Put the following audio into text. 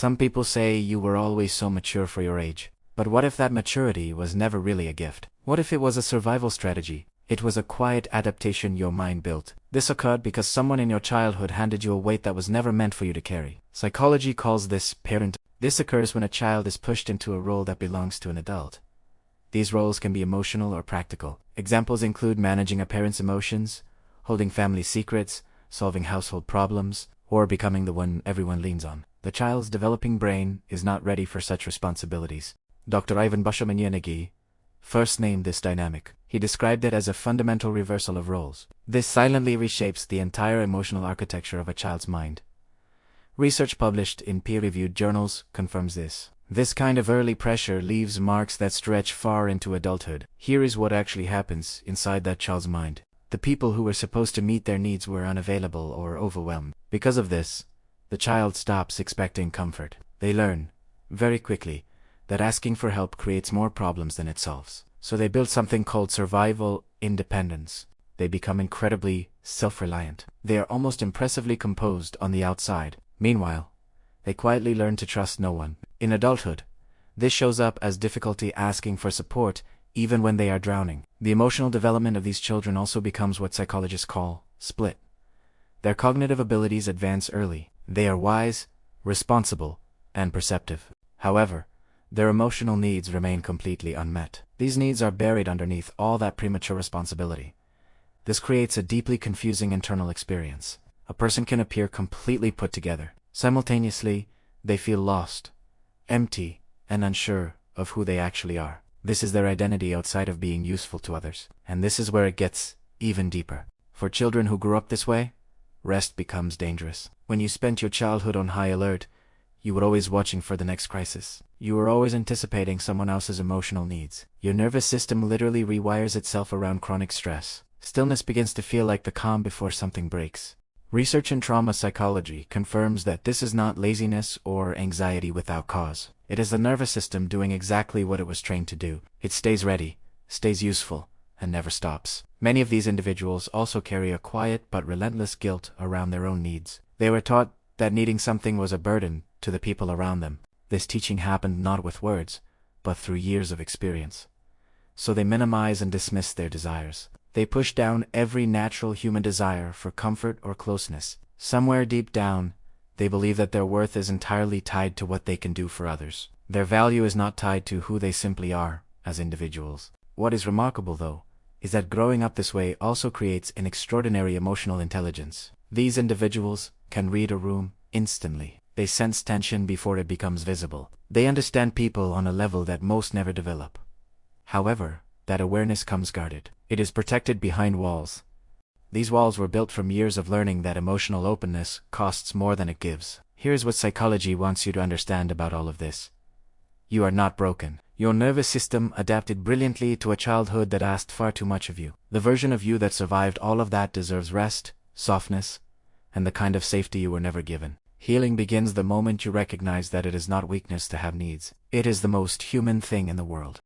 Some people say you were always so mature for your age. But what if that maturity was never really a gift? What if it was a survival strategy? It was a quiet adaptation your mind built. This occurred because someone in your childhood handed you a weight that was never meant for you to carry. Psychology calls this parent. This occurs when a child is pushed into a role that belongs to an adult. These roles can be emotional or practical. Examples include managing a parent's emotions, holding family secrets, solving household problems, or becoming the one everyone leans on. The child's developing brain is not ready for such responsibilities. Dr. Ivan Bushmanyanagi first named this dynamic. He described it as a fundamental reversal of roles. This silently reshapes the entire emotional architecture of a child's mind. Research published in peer-reviewed journals confirms this. This kind of early pressure leaves marks that stretch far into adulthood. Here is what actually happens inside that child's mind. The people who were supposed to meet their needs were unavailable or overwhelmed. Because of this, the child stops expecting comfort. They learn, very quickly, that asking for help creates more problems than it solves. So they build something called survival independence. They become incredibly self-reliant. They are almost impressively composed on the outside. Meanwhile, they quietly learn to trust no one. In adulthood, this shows up as difficulty asking for support even when they are drowning. The emotional development of these children also becomes what psychologists call split. Their cognitive abilities advance early. They are wise, responsible, and perceptive. However, their emotional needs remain completely unmet. These needs are buried underneath all that premature responsibility. This creates a deeply confusing internal experience. A person can appear completely put together. Simultaneously, they feel lost, empty, and unsure of who they actually are. This is their identity outside of being useful to others. And this is where it gets even deeper. For children who grew up this way, rest becomes dangerous. When you spent your childhood on high alert, you were always watching for the next crisis. You were always anticipating someone else's emotional needs. Your nervous system literally rewires itself around chronic stress. Stillness begins to feel like the calm before something breaks. Research in trauma psychology confirms that this is not laziness or anxiety without cause. It is the nervous system doing exactly what it was trained to do. It stays ready, stays useful, and never stops. Many of these individuals also carry a quiet but relentless guilt around their own needs. They were taught that needing something was a burden to the people around them. This teaching happened not with words, but through years of experience. So they minimize and dismiss their desires. They push down every natural human desire for comfort or closeness. Somewhere deep down, they believe that their worth is entirely tied to what they can do for others. Their value is not tied to who they simply are as individuals. What is remarkable, though, is that growing up this way also creates an extraordinary emotional intelligence. These individuals can read a room instantly. They sense tension before it becomes visible. They understand people on a level that most never develop. However, that awareness comes guarded. It is protected behind walls. These walls were built from years of learning that emotional openness costs more than it gives. Here's what psychology wants you to understand about all of this. You are not broken. Your nervous system adapted brilliantly to a childhood that asked far too much of you. The version of you that survived all of that deserves rest, softness, and the kind of safety you were never given. Healing begins the moment you recognize that it is not weakness to have needs. It is the most human thing in the world.